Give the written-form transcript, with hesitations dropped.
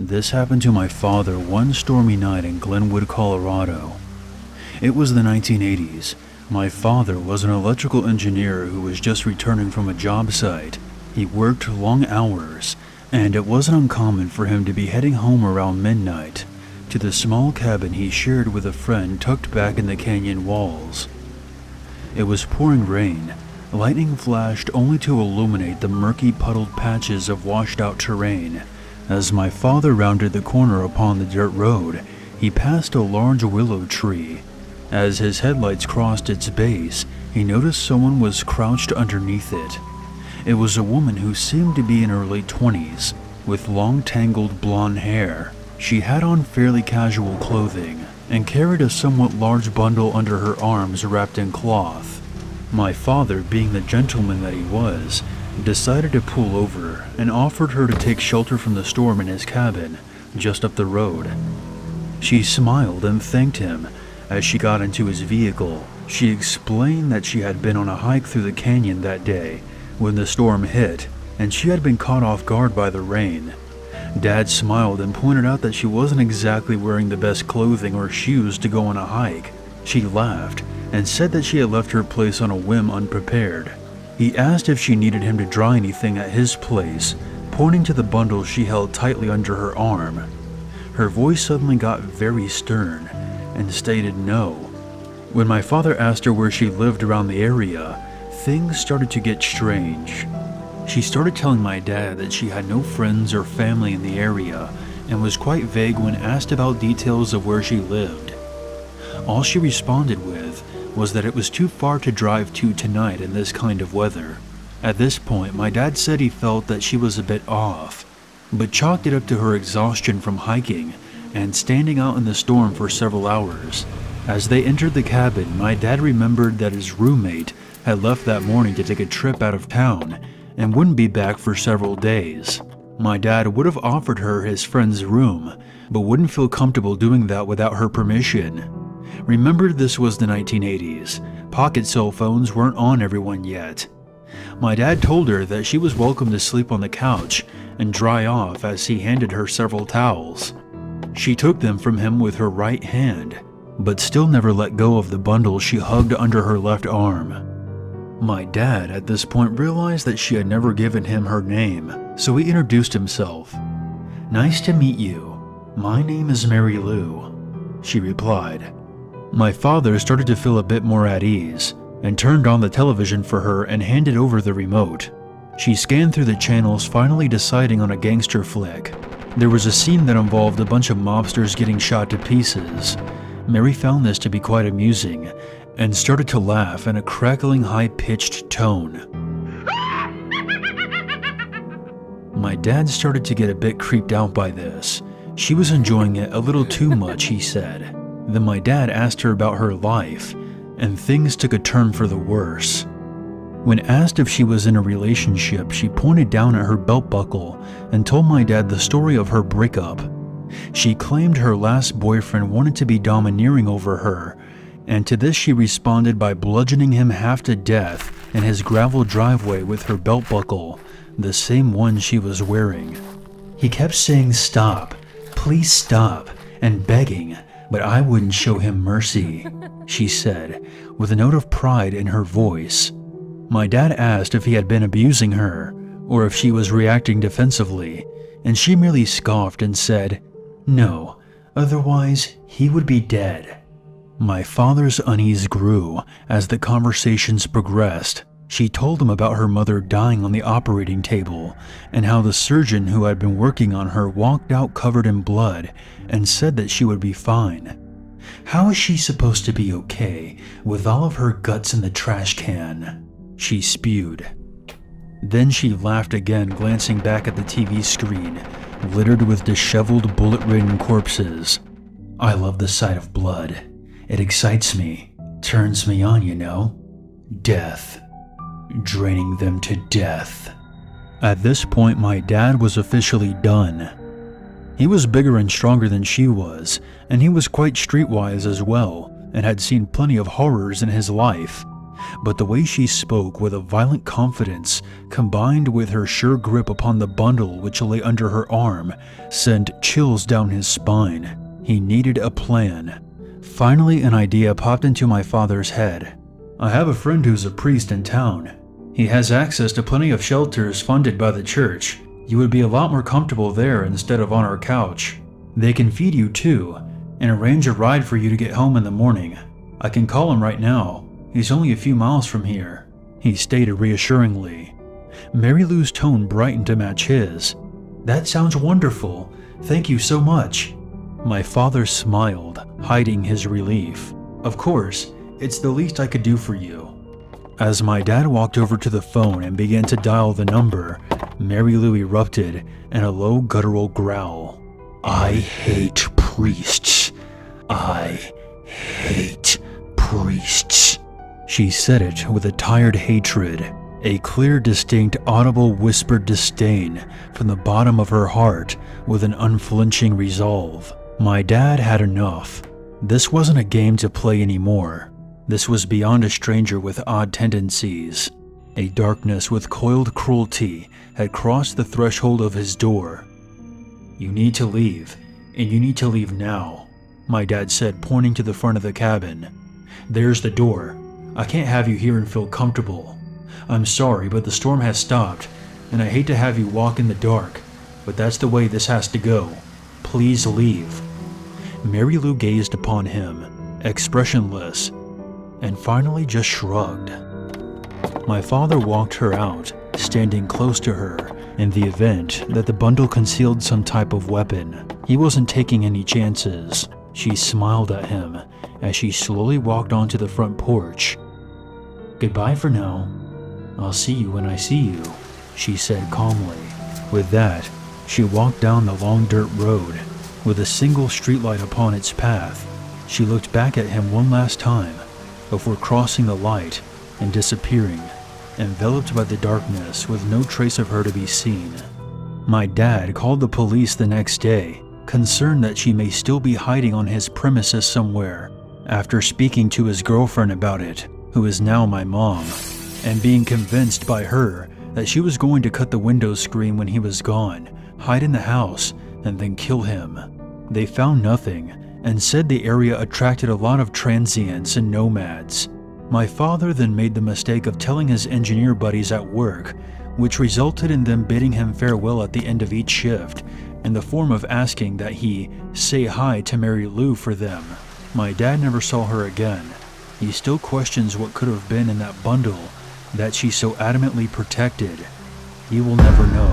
This happened to my father one stormy night in Glenwood, Colorado. It was the 1980s. My father was an electrical engineer who was just returning from a job site. He worked long hours, and it wasn't uncommon for him to be heading home around midnight to the small cabin he shared with a friend tucked back in the canyon walls. It was pouring rain. Lightning flashed only to illuminate the murky puddled patches of washed out terrain. As my father rounded the corner upon the dirt road, he passed a large willow tree. As his headlights crossed its base, he noticed someone was crouched underneath it. It was a woman who seemed to be in her late 20s, with long tangled blonde hair. She had on fairly casual clothing, and carried a somewhat large bundle under her arms wrapped in cloth. My father, being the gentleman that he was, decided to pull over and offered her to take shelter from the storm in his cabin, just up the road. She smiled and thanked him. As she got into his vehicle, she explained that she had been on a hike through the canyon that day when the storm hit, and she had been caught off guard by the rain. Dad smiled and pointed out that she wasn't exactly wearing the best clothing or shoes to go on a hike. She laughed and said that she had left her place on a whim unprepared. He asked if she needed him to dry anything at his place, pointing to the bundle she held tightly under her arm. Her voice suddenly got very stern and stated no. When my father asked her where she lived around the area, things started to get strange. She started telling my dad that she had no friends or family in the area and was quite vague when asked about details of where she lived. All she responded with was that it was too far to drive to tonight in this kind of weather. At this point, my dad said he felt that she was a bit off, but chalked it up to her exhaustion from hiking and standing out in the storm for several hours. As they entered the cabin, my dad remembered that his roommate had left that morning to take a trip out of town and wouldn't be back for several days. My dad would have offered her his friend's room, but wouldn't feel comfortable doing that without her permission. Remember, this was the 1980s. Pocket cell phones weren't on everyone yet. My dad told her that she was welcome to sleep on the couch and dry off as he handed her several towels. She took them from him with her right hand, but still never let go of the bundle she hugged under her left arm. My dad at this point realized that she had never given him her name, so he introduced himself. "Nice to meet you. My name is Mary Lou," she replied. My father started to feel a bit more at ease and turned on the television for her and handed over the remote. She scanned through the channels, finally deciding on a gangster flick. There was a scene that involved a bunch of mobsters getting shot to pieces. Mary found this to be quite amusing and started to laugh in a crackling, high-pitched tone. My dad started to get a bit creeped out by this. She was enjoying it a little too much, he said. Then my dad asked her about her life, and things took a turn for the worse. When asked if she was in a relationship, she pointed down at her belt buckle and told my dad the story of her breakup. She claimed her last boyfriend wanted to be domineering over her, and to this she responded by bludgeoning him half to death in his gravel driveway with her belt buckle, the same one she was wearing. He kept saying stop, please stop, and begging, but I wouldn't show him mercy, she said, with a note of pride in her voice. My dad asked if he had been abusing her, or if she was reacting defensively, and she merely scoffed and said, "No, otherwise he would be dead." My father's unease grew as the conversations progressed. She told him about her mother dying on the operating table and how the surgeon who had been working on her walked out covered in blood and said that she would be fine. How is she supposed to be okay with all of her guts in the trash can? She spewed. Then she laughed again, glancing back at the TV screen, littered with disheveled, bullet-ridden corpses. "I love the sight of blood. It excites me, turns me on, you know. Death. Draining them to death." At this point, my dad was officially done. He was bigger and stronger than she was, and he was quite streetwise as well, and had seen plenty of horrors in his life. but the way she spoke with a violent confidence, combined with her sure grip upon the bundle which lay under her arm, sent chills down his spine. He needed a plan. Finally, an idea popped into my father's head. I have a friend who's a priest in town. He has access to plenty of shelters funded by the church. You would be a lot more comfortable there instead of on our couch. They can feed you too, and arrange a ride for you to get home in the morning. I can call him right now. He's only a few miles from here," he stated reassuringly. Mary Lou's tone brightened to match his. "That sounds wonderful. Thank you so much." My father smiled, hiding his relief. "Of course, it's the least I could do for you." As my dad walked over to the phone and began to dial the number, Mary Lou erupted in a low guttural growl. "I hate priests. I hate priests." She said it with a tired hatred, a clear, distinct, audible whispered disdain from the bottom of her heart with an unflinching resolve. My dad had enough. This wasn't a game to play anymore. This was beyond a stranger with odd tendencies. A darkness with coiled cruelty had crossed the threshold of his door. "You need to leave, and you need to leave now," my dad said, pointing to the front of the cabin. "There's the door. I can't have you here and feel comfortable. I'm sorry, but the storm has stopped, and I hate to have you walk in the dark, but that's the way this has to go. Please leave." Mary Lou gazed upon him, expressionless, and finally just shrugged. My father walked her out, standing close to her, in the event that the bundle concealed some type of weapon. He wasn't taking any chances. She smiled at him as she slowly walked onto the front porch. "Goodbye for now. I'll see you when I see you," she said calmly. With that, she walked down the long dirt road, with a single streetlight upon its path. She looked back at him one last time before crossing the light and disappearing, enveloped by the darkness with no trace of her to be seen. My dad called the police the next day, concerned that she may still be hiding on his premises somewhere, after speaking to his girlfriend about it, who is now my mom, and being convinced by her that she was going to cut the window screen when he was gone, hide in the house, and then kill him. They found nothing, and said the area attracted a lot of transients and nomads. My father then made the mistake of telling his engineer buddies at work, which resulted in them bidding him farewell at the end of each shift, in the form of asking that he say hi to Mary Lou for them. My dad never saw her again. He still questions what could have been in that bundle that she so adamantly protected. He will never know.